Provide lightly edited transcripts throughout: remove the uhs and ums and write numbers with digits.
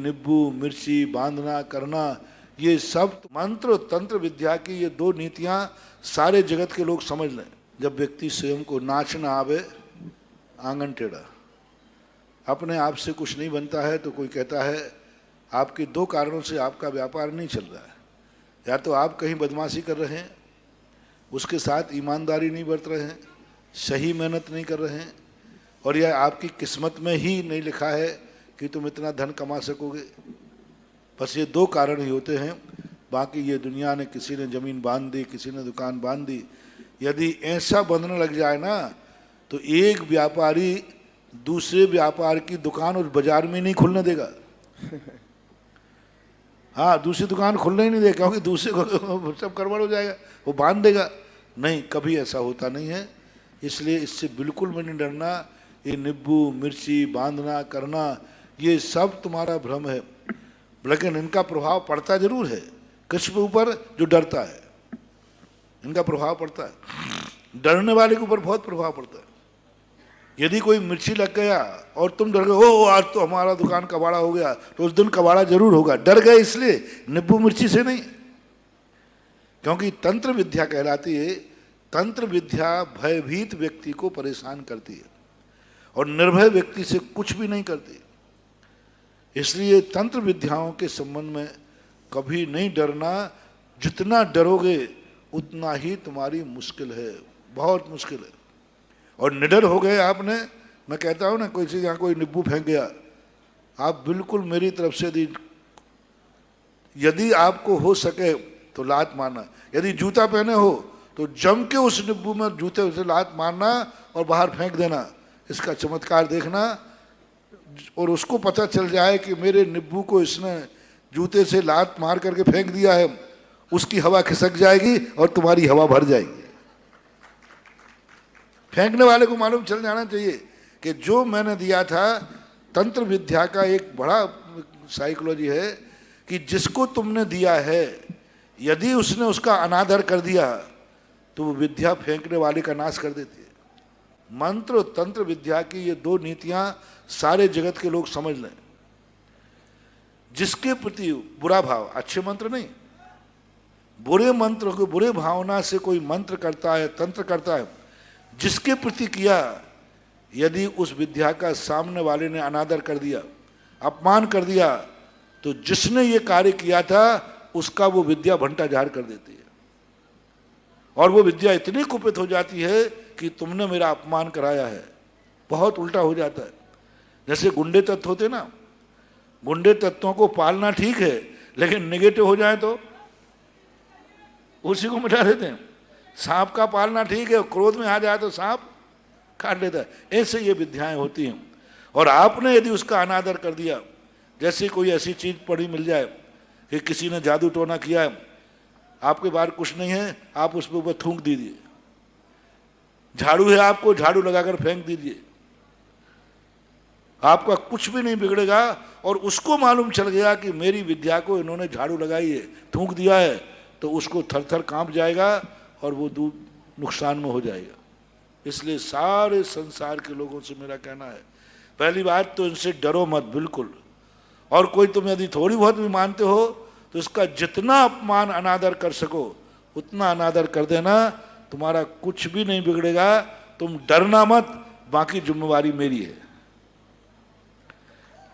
नींबू मिर्ची बांधना करना, ये सब मंत्र तंत्र विद्या की ये दो नीतियां सारे जगत के लोग समझ लें। जब व्यक्ति स्वयं को नाचना आवे आंगन टेढ़ा, अपने आप से कुछ नहीं बनता है तो कोई कहता है आपके दो कारणों से आपका व्यापार नहीं चल रहा है। या तो आप कहीं बदमाशी कर रहे हैं, उसके साथ ईमानदारी नहीं बरत रहे हैं, सही मेहनत नहीं कर रहे हैं, और यह आपकी किस्मत में ही नहीं लिखा है कि तुम इतना धन कमा सकोगे। बस ये दो कारण ही होते हैं। बाकी ये दुनिया ने, किसी ने ज़मीन बांध दी, किसी ने दुकान बांध दी। यदि ऐसा बंधने लग जाए ना तो एक व्यापारी दूसरे व्यापार की दुकान उस बाजार में नहीं खुलने देगा। हाँ, दूसरी दुकान खुलने ही नहीं देगा, क्योंकि दूसरे को सब गड़बड़ हो जाएगा, वो बांध देगा। नहीं, कभी ऐसा होता नहीं है। इसलिए इससे बिल्कुल भी नहीं डरना। ये नींबू मिर्ची बांधना करना, ये सब तुम्हारा भ्रम है, लेकिन इनका प्रभाव पड़ता जरूर है कृष्ण के ऊपर जो डरता है। इनका प्रभाव पड़ता है, डरने वाले के ऊपर बहुत प्रभाव पड़ता है। यदि कोई मिर्ची लग गया और तुम डर गए, ओ आज तो हमारा दुकान कबाड़ा हो गया, तो उस दिन कबाड़ा जरूर होगा। डर गए इसलिए, नींबू मिर्ची से नहीं। क्योंकि तंत्र विद्या कहलाती है, तंत्र विद्या भयभीत व्यक्ति को परेशान करती है और निर्भय व्यक्ति से कुछ भी नहीं करती। इसलिए तंत्र विद्याओं के संबंध में कभी नहीं डरना। जितना डरोगे उतना ही तुम्हारी मुश्किल है, बहुत मुश्किल है। और निडर हो गए आपने, मैं कहता हूँ ना, कोई चीज़ यहाँ कोई नींबू फेंक गया, आप बिल्कुल मेरी तरफ से यदि आपको हो सके तो लात मारना। यदि जूता पहने हो तो जम के उस नींबू में जूते से लात मारना और बाहर फेंक देना। इसका चमत्कार देखना, और उसको पता चल जाए कि मेरे नींबू को इसने जूते से लात मार करके फेंक दिया है, उसकी हवा खिसक जाएगी और तुम्हारी हवा भर जाएगी। फेंकने वाले को मालूम चल जाना चाहिए कि जो मैंने दिया था। तंत्र विद्या का एक बड़ा साइकोलॉजी है कि जिसको तुमने दिया है, यदि उसने उसका अनादर कर दिया तो वो विद्या फेंकने वाले का नाश कर देती है। मंत्र और तंत्र विद्या की ये दो नीतियां सारे जगत के लोग समझ लें। जिसके प्रति बुरा भाव, अच्छे मंत्र नहीं, बुरे मंत्र को बुरे भावना से कोई मंत्र करता है, तंत्र करता है, जिसके प्रति किया, यदि उस विद्या का सामने वाले ने अनादर कर दिया, अपमान कर दिया, तो जिसने ये कार्य किया था उसका वो विद्या भंटा झाड़ कर देती है। और वो विद्या इतनी कुपित हो जाती है कि तुमने मेरा अपमान कराया है। बहुत उल्टा हो जाता है। जैसे गुंडे तत्व होते ना, गुंडे तत्वों को पालना ठीक है, लेकिन नेगेटिव हो जाए तो उसी को मिटा देते हैं। सांप का पालना ठीक है, क्रोध में आ जाए तो सांप काट लेता है। ऐसे ये विद्याएं होती हैं। और आपने यदि उसका अनादर कर दिया, जैसे कोई ऐसी चीज पड़ी मिल जाए कि किसी ने जादू टोना किया है, आपके बाहर कुछ नहीं है, आप उस पर ऊपर थूक दीजिए। झाड़ू है आपको, झाड़ू लगाकर फेंक दीजिए, आपका कुछ भी नहीं बिगड़ेगा। और उसको मालूम चल गया कि मेरी विद्या को इन्होंने झाड़ू लगाई है, थूक दिया है, तो उसको थर थर कांप जाएगा और वो नुकसान में हो जाएगा। इसलिए सारे संसार के लोगों से मेरा कहना है, पहली बात तो इनसे डरो मत बिल्कुल। और कोई तुम यदि थोड़ी बहुत भी मानते हो तो इसका जितना अपमान अनादर कर सको उतना अनादर कर देना, तुम्हारा कुछ भी नहीं बिगड़ेगा। तुम डरना मत, बाकी जिम्मेवारी मेरी है।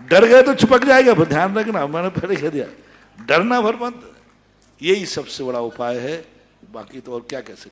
डर गए तो चिपक जाएगा, ध्यान रखना, मैंने पहले कह दिया, डरना भर मत। यही सबसे बड़ा उपाय है, बाकी तो और क्या कह सकते।